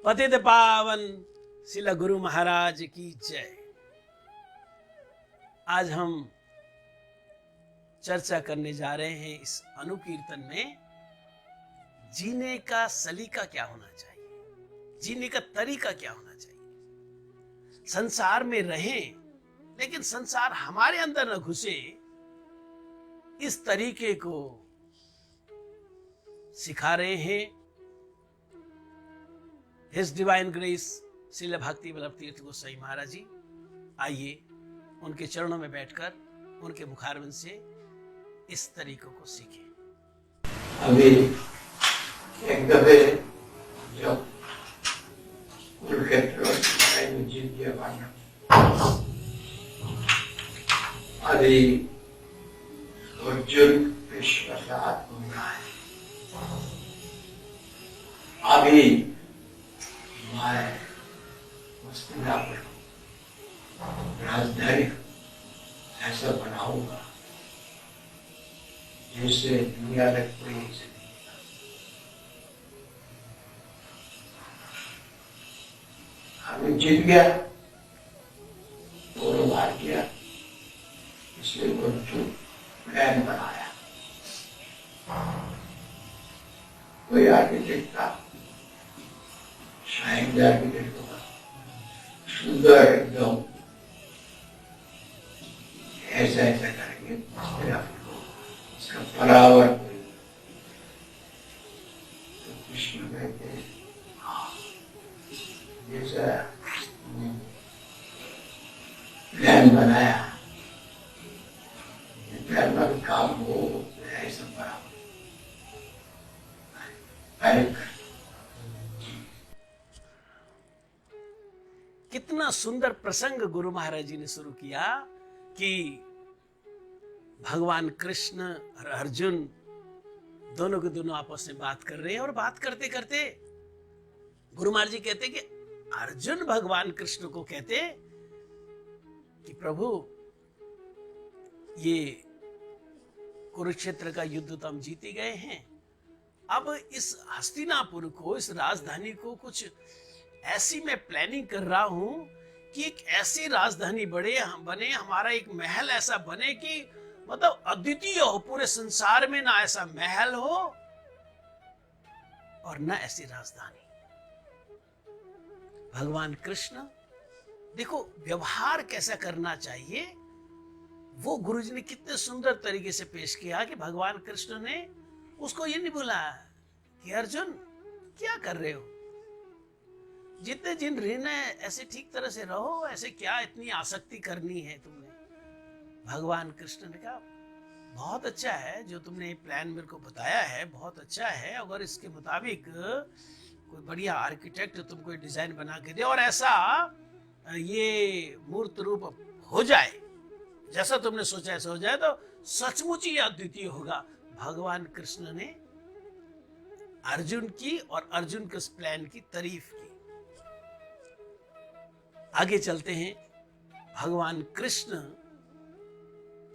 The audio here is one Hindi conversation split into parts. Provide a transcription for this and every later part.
पतित पावन शिला गुरु महाराज की जय। आज हम चर्चा करने जा रहे हैं इस अनुकीर्तन में जीने का सलीका क्या होना चाहिए, जीने का तरीका क्या होना चाहिए। संसार में रहें लेकिन संसार हमारे अंदर न घुसे, इस तरीके को सिखा रहे हैं हिज डिवाइन ग्रेस श्रील भक्ति वल्लभ तीर्थ गोसाई महाराज जी। आइए उनके चरणों में बैठकर उनके मुखारविंद से इस तरीकों को सीखें। अभी एक दफे जब कुरुक्षेत्र में जीत गया पांडव, अभी अर्जुन कृष्ण के साथ घूम रहा है। अभी मैं हस्तिनापुर राजधानी ऐसा बनाऊंगा जैसे दुनिया में कोई नहीं। हमें जीत गया, दोनों बार किया, इसलिए अर्जुन प्लान बनाया। कोई आर्किटेक्ट था, शायद आर्किटेक्ट होगा, सुंदर एकदम ऐसा ऐसा करेंगे इसका परावर्तन। तो कृष्ण कहते हैं जैसा प्लान बनाया, प्लान का काम हो ऐसा बराबर। कितना सुंदर प्रसंग गुरु महाराज जी ने शुरू किया कि भगवान कृष्ण और अर्जुन दोनों के दोनों आपस में बात कर रहे हैं। और बात करते करते गुरु महाराज जी कहते कि अर्जुन भगवान कृष्ण को कहते कि प्रभु, ये कुरुक्षेत्र का युद्ध तो हम जीत ही गए हैं, अब इस हस्तिनापुर को, इस राजधानी को कुछ ऐसी मैं प्लानिंग कर रहा हूं कि एक ऐसी राजधानी बने, हमारा एक महल ऐसा बने कि मतलब अद्वितीय हो, पूरे संसार में ना ऐसा महल हो और ना ऐसी राजधानी। भगवान कृष्ण देखो व्यवहार कैसा करना चाहिए, वो गुरुजी ने कितने सुंदर तरीके से पेश किया कि भगवान कृष्ण ने उसको ये नहीं बोला कि अर्जुन क्या कर रहे हो, जितने दिन रहना है ऐसे ठीक तरह से रहो, ऐसे क्या इतनी आसक्ति करनी है तुमने। भगवान कृष्ण ने कहा बहुत अच्छा है जो तुमने प्लान मेरे को बताया है, बहुत अच्छा है। अगर इसके मुताबिक कोई बढ़िया आर्किटेक्ट तुमको डिजाइन बना के दे और ऐसा ये मूर्त रूप हो जाए जैसा तुमने सोचा ऐसा हो जाए, तो सचमुच ही अद्वितीय होगा। भगवान कृष्ण ने अर्जुन की और अर्जुन के उस प्लान की तारीफ की। आगे चलते हैं। भगवान कृष्ण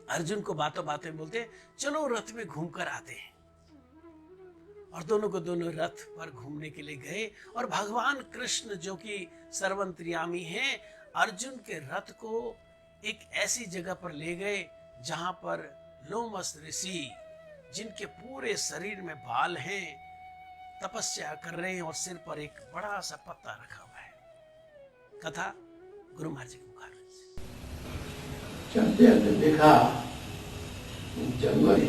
अर्जुन को बातों बातों में बोलते हैं चलो रथ में घूमकर आते हैं। और दोनों को दोनों रथ पर घूमने के लिए गए। और भगवान कृष्ण जो कि सर्वंतर्यामी हैं, अर्जुन के रथ को एक ऐसी जगह पर ले गए जहां पर लोमस ऋषि, जिनके पूरे शरीर में बाल हैं, तपस्या कर रहे हैं और सिर पर एक बड़ा सा पत्ता रखा हुआ है। कथा गुरु महाराज जी के मुखार से। चलते चलते देखा जंगल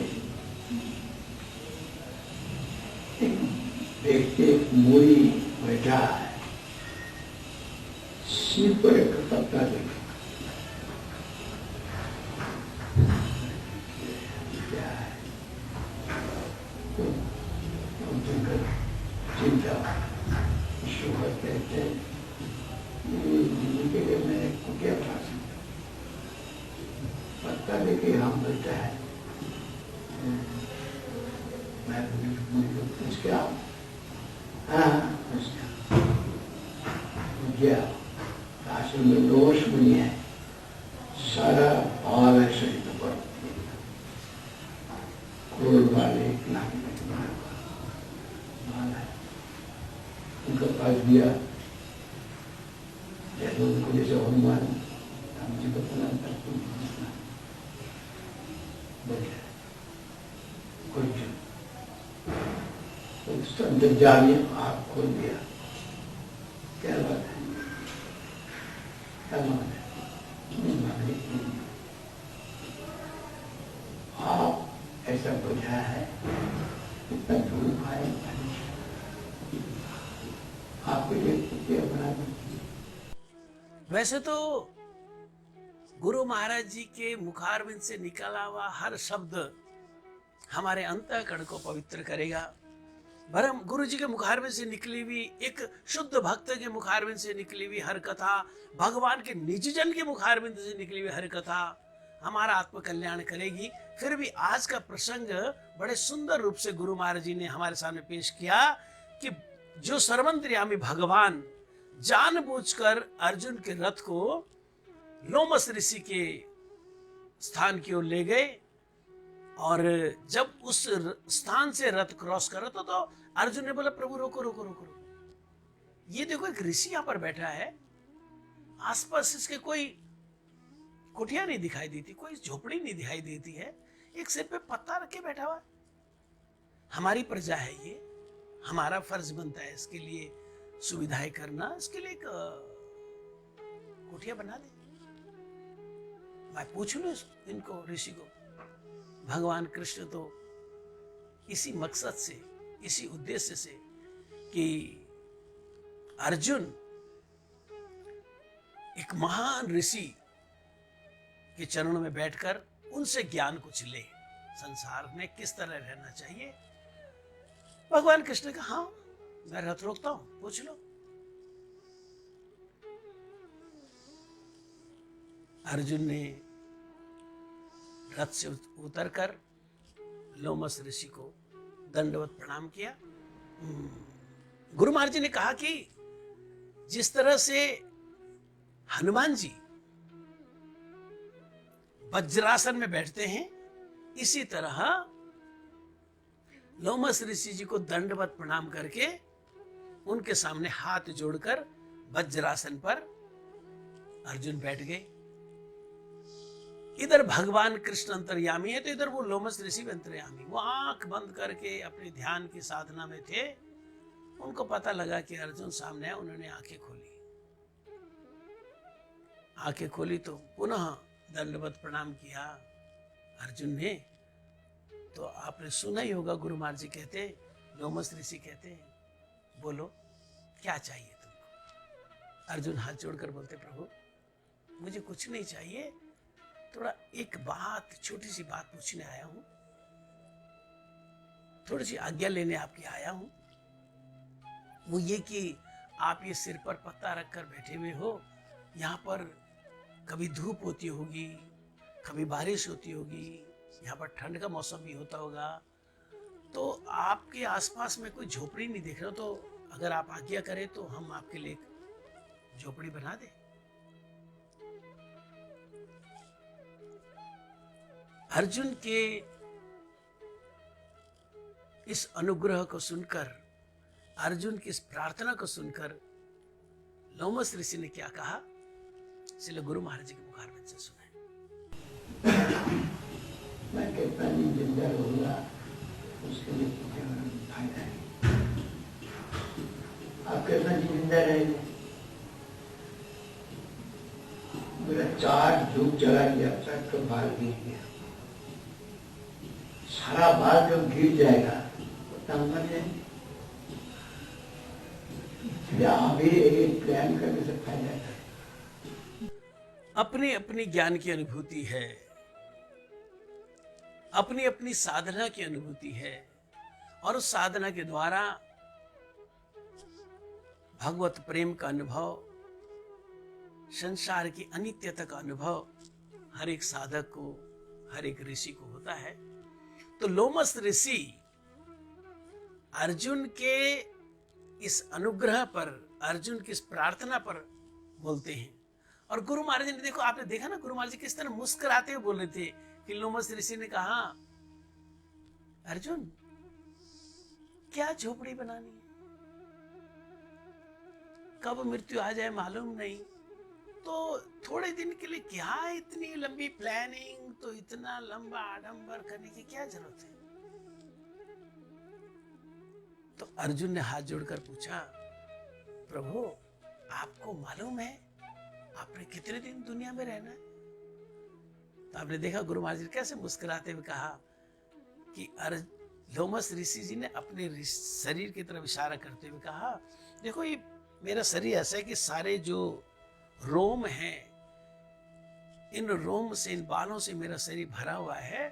एक व्यक्ति, एक मोरी बैठा है, सिर पर एक पत्ता देखा। चिंता शुगर कहते हैं के लिए मैं को क्या बता सकता, पत्ता लेके हम बैठा है। मैं पूछ के आओ, हाँ गया। आश्रम में दोष नहीं है, सारा भाव है शरीर पर, क्रोध वाले उनका पास दिया। भगवान राम जी को प्रणाम करके बैठे कुछ उस अंतर्जामी आँख खोल दिया। क्या बात है, क्या बात है? आप ऐसा बुझा है, इतना धूप आए, आपको ये कुटिया बना दी। वैसे तो गुरु महाराज जी के मुखारविंद से निकला हुआ हर शब्द हमारे अंतःकरण को पवित्र करेगा। वरम गुरु जी के मुखारविंद से निकली हुई, एक शुद्ध भक्त के मुखारविंद से निकली हुई हर कथा, भगवान के निज जन के मुखारविंद से निकली हुई हर कथा हमारा आत्म कल्याण करेगी। फिर भी आज का प्रसंग बड़े सुंदर रूप से गुरु महाराज जी ने हमारे सामने पेश किया कि जो सर्वंतर्यामी भगवान जानबूझकर अर्जुन के रथ को लोमस ऋषि के स्थान की ओर ले गए, और जब उस स्थान से रथ क्रॉस कर रहा था तो अर्जुन ने बोला प्रभु रोको रोको रोको रोको। ये देखो एक ऋषि यहां पर बैठा है, आसपास इसके कोई कुटिया नहीं दिखाई देती, कोई झोपड़ी नहीं दिखाई देती है, एक सिर पे पत्ता रख के बैठा हुआ। हमारी प्रजा है ये, हमारा फर्ज बनता है इसके लिए सुविधाएं करना, इसके लिए एक कुटिया बना दे। मैं पूछ लूं इनको, ऋषि को। भगवान कृष्ण तो इसी मकसद से, इसी उद्देश्य से कि अर्जुन एक महान ऋषि के चरणों में बैठकर उनसे ज्ञान कुछ ले, संसार में किस तरह रहना चाहिए। भगवान कृष्ण ने कहा हाँ मैं रथ रोकता हूं, पूछ लो। अर्जुन ने रथ से उतरकर लोमस ऋषि को दंडवत प्रणाम किया। गुरु महाराज जी ने कहा कि जिस तरह से हनुमान जी वज्रासन में बैठते हैं, इसी तरह लोमस ऋषि जी को दंडवत प्रणाम करके उनके सामने हाथ जोड़कर वज्रासन पर अर्जुन बैठ गए। इधर भगवान कृष्ण अंतर्यामी है तो इधर वो लोमस ऋषि भी अंतर्यामी। वो आंख बंद करके अपने ध्यान की साधना में थे। उनको पता लगा कि अर्जुन सामने है, उन्होंने आंखें खोली। आंखें खोली तो पुनः दंडवत प्रणाम किया अर्जुन ने। तो आपने सुना ही होगा, गुरु महाराज जी कहते, लोमस ऋषि कहते, बोलो क्या चाहिए तुमको। अर्जुन हाथ जोड़कर बोलते, प्रभु मुझे कुछ नहीं चाहिए, थोड़ा एक बात, छोटी सी बात पूछने आया हूं, थोड़ी सी आज्ञा लेने आपकी आया हूं। वो ये कि आप ये सिर पर पत्ता रखकर बैठे हुए हो, यहाँ पर कभी धूप होती होगी, कभी बारिश होती होगी, यहाँ पर ठंड का मौसम भी होता होगा, तो आपके आसपास में कोई झोपड़ी नहीं दिख रहा, तो अगर आप आज्ञा करें तो हम आपके लिए झोपड़ी बना दें। अर्जुन के इस अनुग्रह को सुनकर, अर्जुन की इस प्रार्थना को सुनकर लोमस ऋषि ने क्या कहा, इसलिए गुरु महाराज जी के मुखारविंद से सुने। मैं कितना दिन जिंदा रहूंगा उसके लिए फायदा है। आप कितना दिन जिंदा रहेंगे? मेरा 4 जुग चला गया, तक तो बाल गिर गया, सारा बाल जो गिर जाएगा उतना मर जाएंगे। अभी एक प्लान करने से फायदा है। अपनी अपनी ज्ञान की अनुभूति है, अपनी अपनी साधना की अनुभूति है, और उस साधना के द्वारा भगवत प्रेम का अनुभव, संसार की अनित्यता का अनुभव हर एक साधक को, हर एक ऋषि को होता है। तो लोमस ऋषि अर्जुन के इस अनुग्रह पर, अर्जुन की इस प्रार्थना पर बोलते हैं। और गुरु महाराज ने, देखो आपने देखा ना, गुरु महाराज जी किस तरह मुस्कुराते हुए बोल रहे थे कि लोमस ऋषि ने कहा, अर्जुन क्या झोपड़ी बनानी है, कब मृत्यु आ जाए मालूम नहीं, तो थोड़े दिन के लिए क्या इतनी लंबी प्लानिंग, तो इतना लंबा आडंबर करने की क्या जरूरत है? तो अर्जुन ने हाथ जोड़कर पूछा, प्रभु आपको मालूम है आपने कितने दिन दुनिया में रहना है? तो आपने देखा गुरु महाराज जी ने कैसे मुस्कुराते हुए कहा कि लोमस ऋषि जी ने अपने शरीर की तरफ इशारा करते हुए कहा, देखो ये मेरा शरीर ऐसा है कि सारे जो रोम हैं, इन रोम से, इन बालों से मेरा शरीर भरा हुआ है।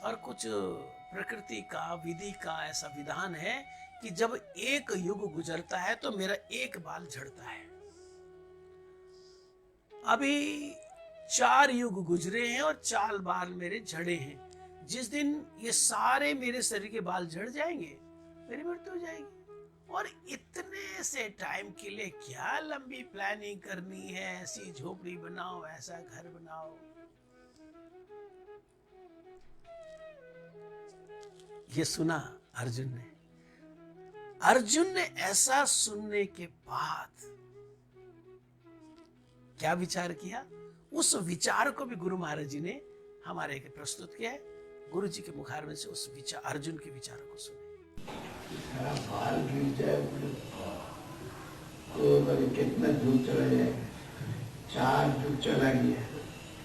और कुछ प्रकृति का, विधि का ऐसा विधान है कि जब एक युग गुजरता है तो मेरा एक बाल झड़ता है। अभी 4 युग गुजरे हैं और 4 बाल मेरे झड़े हैं। जिस दिन ये सारे मेरे शरीर के बाल झड़ जाएंगे, मेरी मृत्यु हो जाएगी। और इतने से टाइम के लिए क्या लंबी प्लानिंग करनी है? ऐसी झोपड़ी बनाओ, ऐसा घर बनाओ। ये सुना अर्जुन ने। अर्जुन ने ऐसा सुनने के बाद क्या विचार किया, उस विचार को भी गुरु महाराज जी ने हमारे के प्रस्तुत किया है। गुरु जी के मुखार में से उस विचार, अर्जुन के विचारों को सुने। सारा बाल गिर जाए तो अगर कितना दूर चला जाएगा, 4 युग चला गया,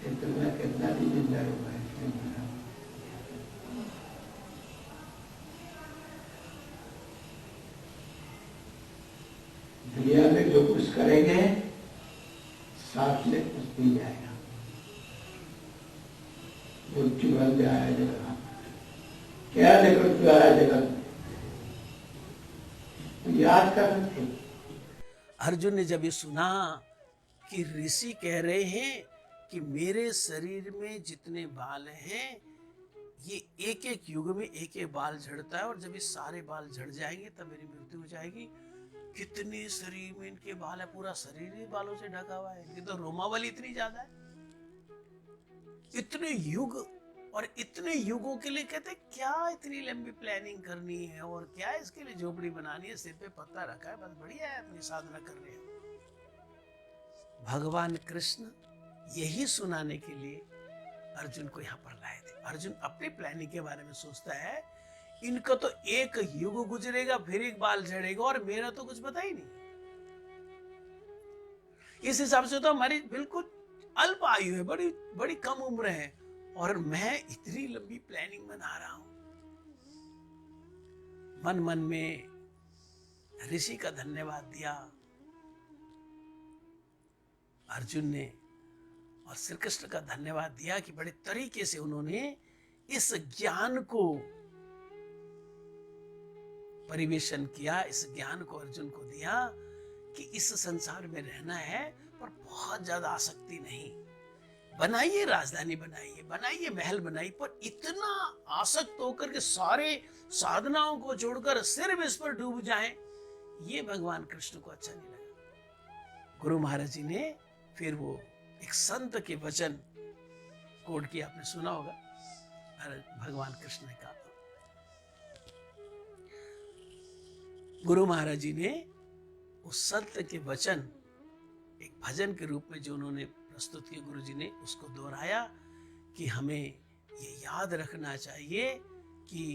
कितना भी जिंदा होगा। दुनिया में जो कुछ करेंगे साथ में कुछ भी जाएगा। मृत्यु बंद आया जगत, क्या लेकर क्यों आया जगत, याद करते। अर्जुन ने जब ये सुना कि ऋषि कह रहे हैं कि मेरे शरीर में जितने बाल हैं, ये एक एक युग में एक एक बाल झड़ता है, और जब ये सारे बाल झड़ जाएंगे तब मेरी मृत्यु हो जाएगी। कितने शरीर में इनके बाल है, पूरा शरीर ही बालों से ढका हुआ है। इनकी तो रोमावली इतनी ज्यादा है। इतने युग, और इतने युगों के लिए कहते क्या इतनी लंबी प्लानिंग करनी है, और क्या इसके लिए झोपड़ी बनानी है, सिर पे पत्ता रखा है, बस बढ़िया है, अपनी साधना कर रहे हैं। भगवान कृष्ण यही सुनाने के लिए अर्जुन को यहां पर लाए थे। अर्जुन अपनी प्लानिंग के बारे में सोचता है, इनका तो एक युग गुजरेगा, फिर एक बाल झड़ेगा, और मेरा तो कुछ पता ही नहीं। इस हिसाब से तो हमारी बिल्कुल अल्प आयु है, बड़ी बड़ी कम उम्र है, और मैं इतनी लंबी प्लानिंग बना रहा हूं। मन मन में ऋषि का धन्यवाद दिया अर्जुन ने, और श्री कृष्ण का धन्यवाद दिया कि बड़े तरीके से उन्होंने इस ज्ञान को परिवेशन किया, इस ज्ञान को अर्जुन को दिया कि इस संसार में रहना है, पर बहुत ज्यादा आसक्ति नहीं। बनाइए राजधानी, बनाइए महल बनाइए, पर इतना आसक्त होकर के सारे साधनाओं को छोड़कर सिर्फ इस पर डूब जाएं, ये भगवान कृष्ण को अच्छा नहीं लगा। गुरु महाराज जी ने फिर वो एक संत के वचन कोट किया, आपने सुना होगा। भगवान कृष्ण ने कहा, गुरु महाराज जी ने उस संत के वचन एक भजन के रूप में जो उन्होंने प्रस्तुत किया, गुरु जी ने उसको दोहराया कि हमें ये याद रखना चाहिए कि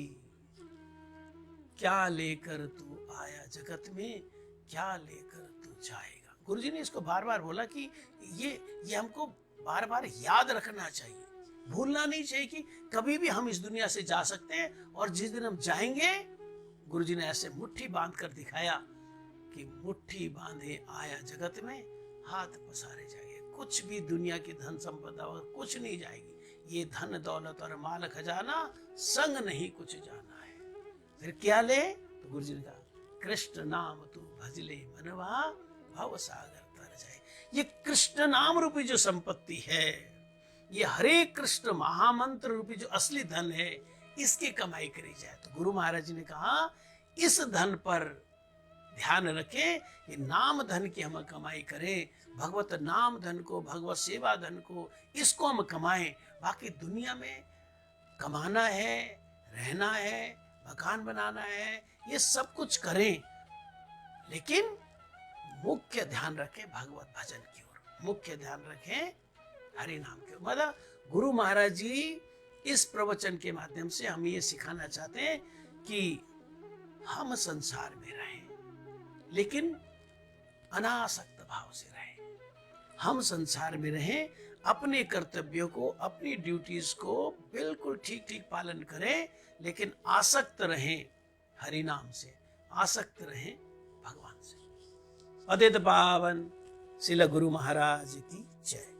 क्या लेकर तू आया जगत में, क्या लेकर तू जाएगा। गुरु जी ने इसको बार बार बोला कि ये हमको बार बार याद रखना चाहिए, भूलना नहीं चाहिए कि कभी भी हम इस दुनिया से जा सकते हैं, और जिस दिन हम जाएंगे, गुरु जी ने ऐसे मुट्ठी बांध कर दिखाया कि मुट्ठी बांधे आया जगत में, हाथ पसारे जाएंगे। कुछ भी दुनिया की धन संपदा कुछ नहीं जाएगी। ये धन दौलत और माल खजाना संग नहीं कुछ जाना है। फिर क्या ले, तो गुरु जी ने कहा, कृष्ण नाम तू भजले मनवा, भव सागर तर जाए। ये कृष्ण नाम रूपी जो संपत्ति है, ये हरे कृष्ण महामंत्र रूपी जो असली धन है, इसकी कमाई करी जाए। तो गुरु महाराज जी ने कहा, इस धन पर ध्यान रखें, ये नाम धन की हम कमाई करें, भगवत नाम धन को, भगवत सेवा धन को, इसको हम कमाएं। बाकी दुनिया में कमाना है, रहना है, मकान बनाना है, ये सब कुछ करें, लेकिन मुख्य ध्यान रखें भगवत भजन की ओर, मुख्य ध्यान रखें हरि नाम के। मतलब गुरु महाराज जी इस प्रवचन के माध्यम से हम ये सिखाना चाहते हैं कि हम संसार में रहें लेकिन अनासक्त भाव से रहें। हम संसार में रहें, अपने कर्तव्यों को, अपनी ड्यूटीज को बिल्कुल ठीक ठीक पालन करें, लेकिन आसक्त रहें हरि नाम से, आसक्त रहें भगवान से। अद्वैत पावन श्रील गुरु महाराज की जय।